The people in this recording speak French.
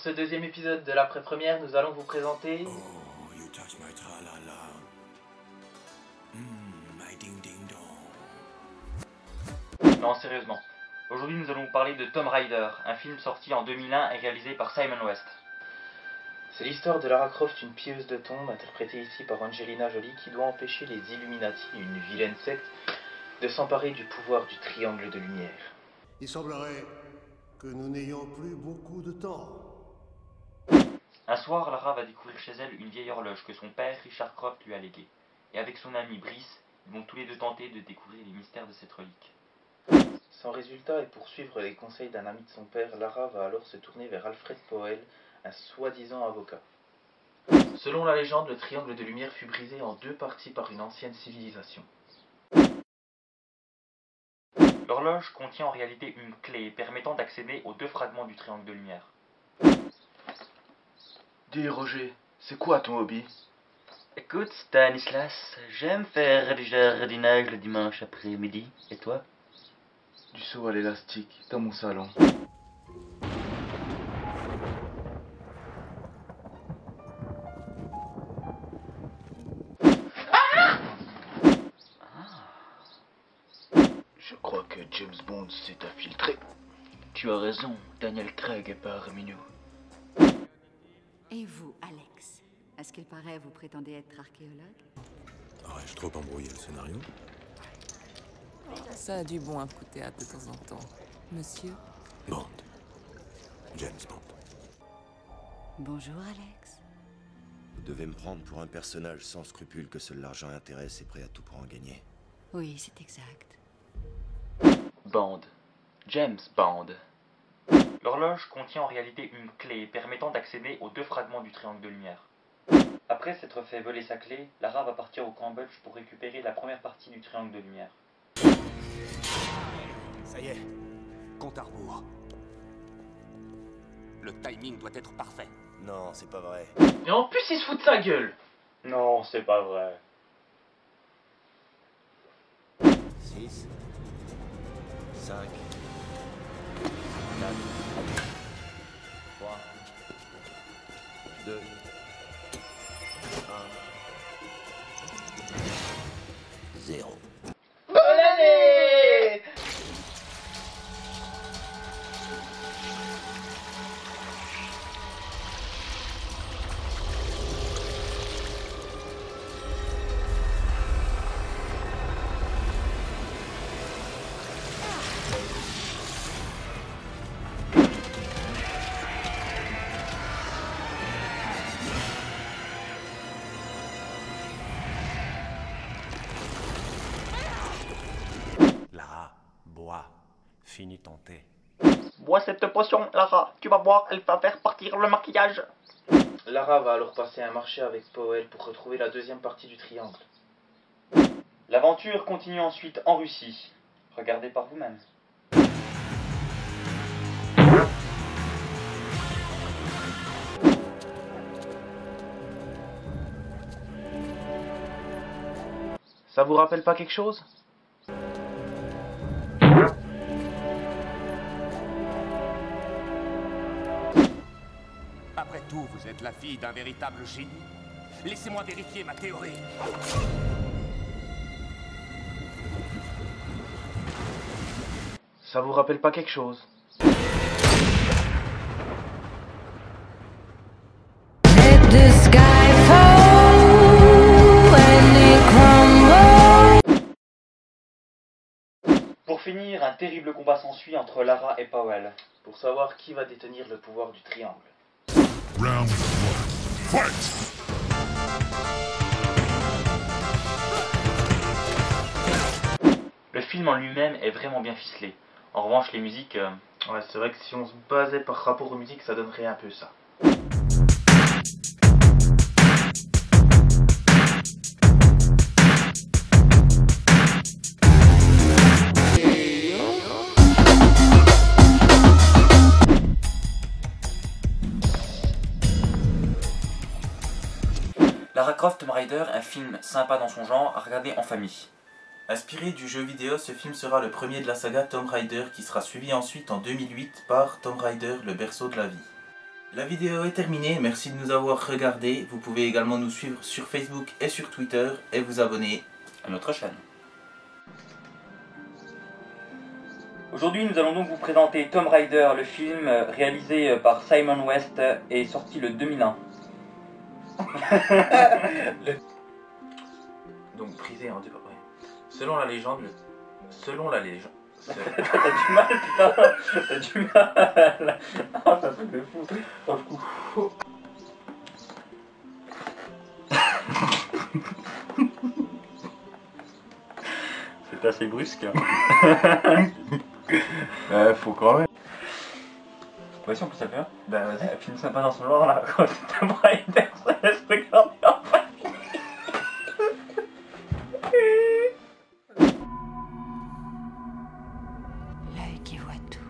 ce deuxième épisode de l'après-première, nous allons vous présenter... Oh, you touch my tra-la-la. My ding-ding-dong. Non, sérieusement. Aujourd'hui, nous allons vous parler de Tomb Raider, un film sorti en 2001 et réalisé par Simon West. C'est l'histoire de Lara Croft, une pilleuse de tombes, interprétée ici par Angelina Jolie, qui doit empêcher les Illuminati, une vilaine secte, de s'emparer du pouvoir du triangle de lumière. Il semblerait que nous n'ayons plus beaucoup de temps. Un soir, Lara va découvrir chez elle une vieille horloge que son père, Richard Croft, lui a léguée. Et avec son ami Brice, ils vont tous les deux tenter de découvrir les mystères de cette relique. Sans résultat, et pour suivre les conseils d'un ami de son père, Lara va alors se tourner vers Alfred Powell, un soi-disant avocat. Selon la légende, le triangle de lumière fut brisé en deux parties par une ancienne civilisation. L'horloge contient en réalité une clé permettant d'accéder aux deux fragments du triangle de lumière. Dis Roger, c'est quoi ton hobby? Écoute Stanislas, j'aime faire du jardinage le dimanche après-midi. Et toi? Du saut à l'élastique, dans mon salon. Je crois que James Bond s'est infiltré. Tu as raison, Daniel Craig est parmi nous. Et vous, Alex? À ce qu'il paraît, vous prétendez être archéologue? Aurais-je trop embrouillé le scénario? Ça a du bon un coup de théâtre de temps en temps. Monsieur? Bond. James Bond. Bonjour, Alex. Vous devez me prendre pour un personnage sans scrupules que seul l'argent intéresse et prêt à tout pour en gagner. Oui, c'est exact. Bond. James Bond. L'horloge contient en réalité une clé permettant d'accéder aux deux fragments du triangle de lumière. Après s'être fait voler sa clé, Lara va partir au camp Butch pour récupérer la première partie du triangle de lumière. Ça y est, compte à rebours. Le timing doit être parfait. Non, c'est pas vrai. Et en plus, il se fout de sa gueule. Non, c'est pas vrai. 6, 5, 4, 3, 2, 1, 0. Bonne année! Lara, bois. Finis ton thé. Bois cette potion, Lara. Tu vas voir, elle va faire partir le maquillage. Lara va alors passer un marché avec Powell pour retrouver la deuxième partie du triangle. L'aventure continue ensuite en Russie. Regardez par vous-même. Ça vous rappelle pas quelque chose? Après tout, vous êtes la fille d'un véritable génie. Laissez-moi vérifier ma théorie. Ça vous rappelle pas quelque chose? Pour finir, un terrible combat s'ensuit entre Lara et Powell. Pour savoir qui va détenir le pouvoir du triangle. Round 1. Fight! Le film en lui-même est vraiment bien ficelé. En revanche, les musiques... Ouais, c'est vrai que si on se basait par rapport aux musiques, ça donnerait un peu ça. Lara Croft Tomb Raider, un film sympa dans son genre, à regarder en famille. Inspiré du jeu vidéo, ce film sera le premier de la saga Tomb Raider qui sera suivi ensuite en 2008 par Tomb Raider, le berceau de la vie. La vidéo est terminée, merci de nous avoir regardés. Vous pouvez également nous suivre sur Facebook et sur Twitter et vous abonner à notre chaîne. Aujourd'hui, nous allons donc vous présenter Tomb Raider, le film réalisé par Simon West et sorti le 2001. Donc brisé en deux. Ouais. Selon la légende. T'as du mal, putain. T'as du mal. Oh, c'est un truc de fou. Oh, c'est assez brusque. Faut quand même. Ouais, si on peut ça faire. Bah vas-y. Filme ça pas dans ce genre là. Quand Tomb Raider, ça laisse regarder en fait. L'œil qui voit tout.